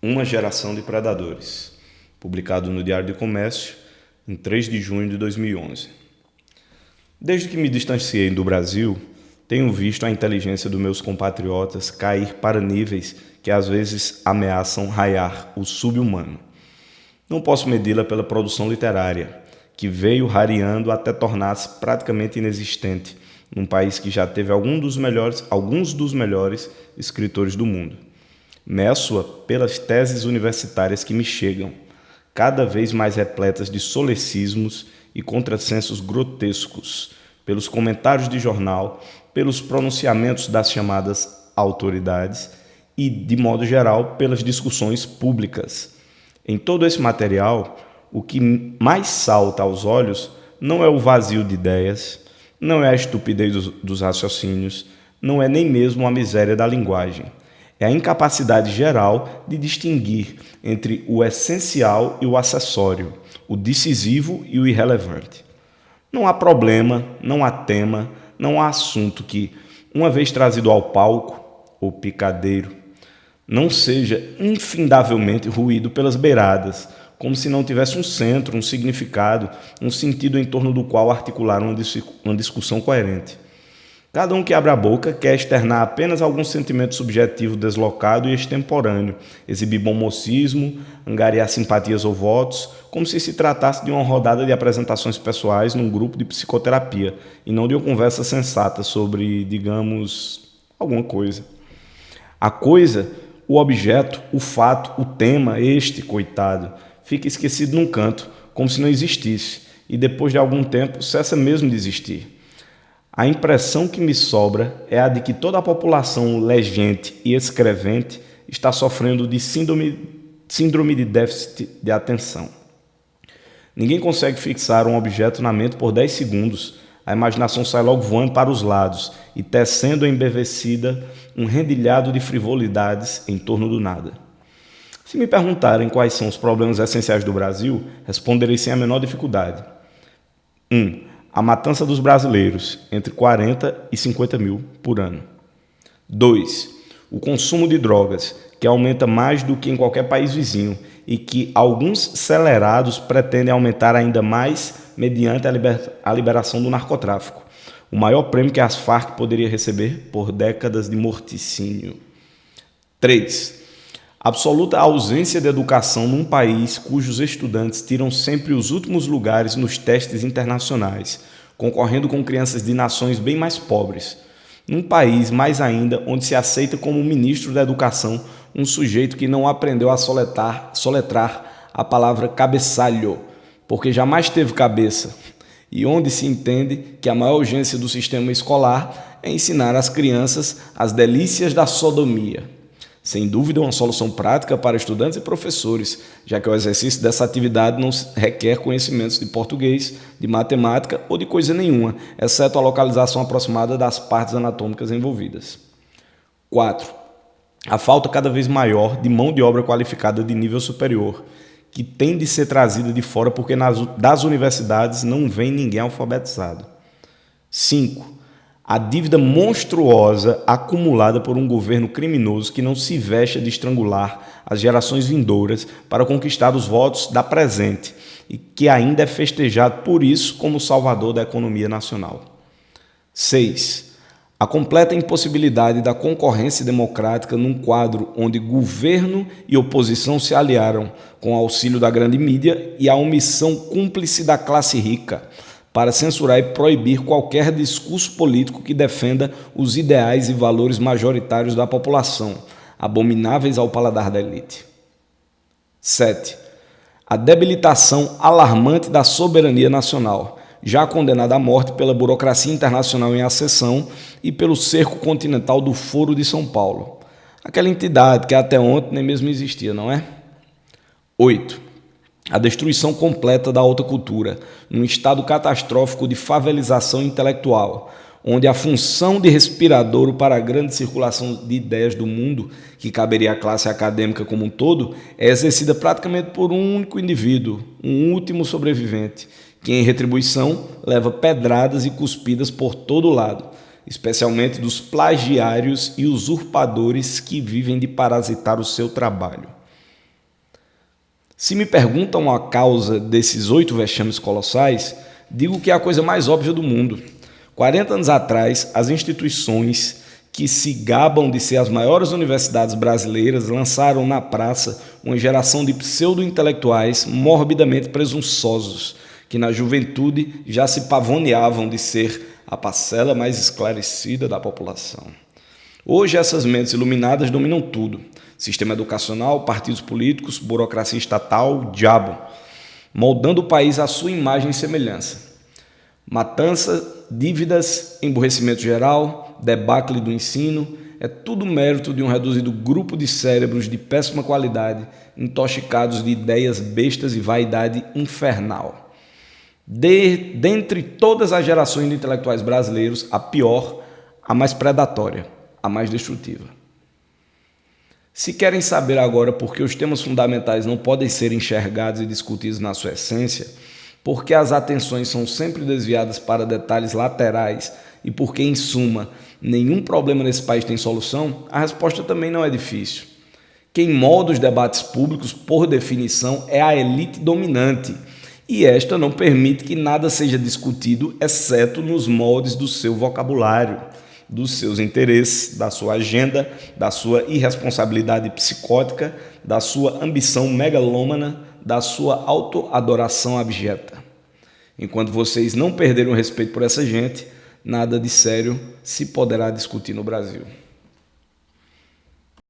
Uma Geração de Predadores, publicado no Diário do Comércio em 3 de junho de 2011. Desde que me distanciei do Brasil, tenho visto a inteligência dos meus compatriotas cair para níveis que às vezes ameaçam raiar o sub-humano. Não posso medi-la pela produção literária, que veio rareando até tornar-se praticamente inexistente num país que já teve alguns dos melhores escritores do mundo. Meço-a pelas teses universitárias que me chegam, cada vez mais repletas de solecismos e contrassensos grotescos, pelos comentários de jornal, pelos pronunciamentos das chamadas autoridades e, de modo geral, pelas discussões públicas. Em todo esse material, o que mais salta aos olhos não é o vazio de ideias, não é a estupidez dos raciocínios, não é nem mesmo a miséria da linguagem. É a incapacidade geral de distinguir entre o essencial e o acessório, o decisivo e o irrelevante. Não há problema, não há tema, não há assunto que, uma vez trazido ao palco, ou picadeiro, não seja infindavelmente ruído pelas beiradas, como se não tivesse um centro, um significado, um sentido em torno do qual articular uma discussão coerente. Cada um que abre a boca quer externar apenas algum sentimento subjetivo deslocado e extemporâneo, exibir bom mocismo, angariar simpatias ou votos, como se se tratasse de uma rodada de apresentações pessoais num grupo de psicoterapia, e não de uma conversa sensata sobre, digamos, alguma coisa. A coisa, o objeto, o fato, o tema, coitado, fica esquecido num canto, como se não existisse, e depois de algum tempo cessa mesmo de existir. A impressão que me sobra é a de que toda a população legente e escrevente está sofrendo de síndrome de déficit de atenção. Ninguém consegue fixar um objeto na mente por 10 segundos. A imaginação sai logo voando para os lados e tecendo embevecida um rendilhado de frivolidades em torno do nada. Se me perguntarem quais são os problemas essenciais do Brasil, responderei sem a menor dificuldade. 1. A matança dos brasileiros, entre 40 e 50 mil por ano. 2. O consumo de drogas, que aumenta mais do que em qualquer país vizinho e que alguns celerados pretendem aumentar ainda mais mediante a liberação do narcotráfico, o maior prêmio que as Farc poderia receber por décadas de morticínio. 3. Absoluta ausência de educação num país cujos estudantes tiram sempre os últimos lugares nos testes internacionais, concorrendo com crianças de nações bem mais pobres. Num país, mais ainda, onde se aceita como ministro da educação um sujeito que não aprendeu a soletrar a palavra cabeçalho, porque jamais teve cabeça, e onde se entende que a maior urgência do sistema escolar é ensinar às crianças as delícias da sodomia. Sem dúvida, uma solução prática para estudantes e professores, já que o exercício dessa atividade não requer conhecimentos de português, de matemática ou de coisa nenhuma, exceto a localização aproximada das partes anatômicas envolvidas. 4. A falta cada vez maior de mão de obra qualificada de nível superior, que tem de ser trazida de fora porque das universidades não vem ninguém alfabetizado. 5. A dívida monstruosa acumulada por um governo criminoso que não se veste de estrangular as gerações vindouras para conquistar os votos da presente e que ainda é festejado por isso como salvador da economia nacional. 6. A completa impossibilidade da concorrência democrática num quadro onde governo e oposição se aliaram com o auxílio da grande mídia e a omissão cúmplice da classe rica para censurar e proibir qualquer discurso político que defenda os ideais e valores majoritários da população, abomináveis ao paladar da elite. 7. A debilitação alarmante da soberania nacional, já condenada à morte pela burocracia internacional em acessão e pelo cerco continental do Foro de São Paulo. Aquela entidade que até ontem nem mesmo existia, não é? 8. A destruição completa da alta cultura, num estado catastrófico de favelização intelectual, onde a função de respiradouro para a grande circulação de ideias do mundo, que caberia à classe acadêmica como um todo, é exercida praticamente por um único indivíduo, um último sobrevivente, que em retribuição leva pedradas e cuspidas por todo lado, especialmente dos plagiários e usurpadores que vivem de parasitar o seu trabalho. Se me perguntam a causa desses 8 vexames colossais, digo que é a coisa mais óbvia do mundo. 40 anos atrás, as instituições que se gabam de ser as maiores universidades brasileiras lançaram na praça uma geração de pseudo-intelectuais morbidamente presunçosos, que na juventude já se pavoneavam de ser a parcela mais esclarecida da população. Hoje essas mentes iluminadas dominam tudo: sistema educacional, partidos políticos, burocracia estatal, diabo, moldando o país à sua imagem e semelhança. Matança, dívidas, emburrecimento geral, debacle do ensino, é tudo mérito de um reduzido grupo de cérebros de péssima qualidade, intoxicados de ideias bestas e vaidade infernal. Dentre todas as gerações de intelectuais brasileiros, a pior, a mais predatória, a mais destrutiva. Se querem saber agora por que os temas fundamentais não podem ser enxergados e discutidos na sua essência, por que as atenções são sempre desviadas para detalhes laterais e porque, em suma, nenhum problema nesse país tem solução, a resposta também não é difícil. Quem molda os debates públicos, por definição, é a elite dominante, e esta não permite que nada seja discutido, exceto nos moldes do seu vocabulário, dos seus interesses, da sua agenda, da sua irresponsabilidade psicótica, da sua ambição megalômana, da sua autoadoração abjeta. Enquanto vocês não perderem o respeito por essa gente, nada de sério se poderá discutir no Brasil.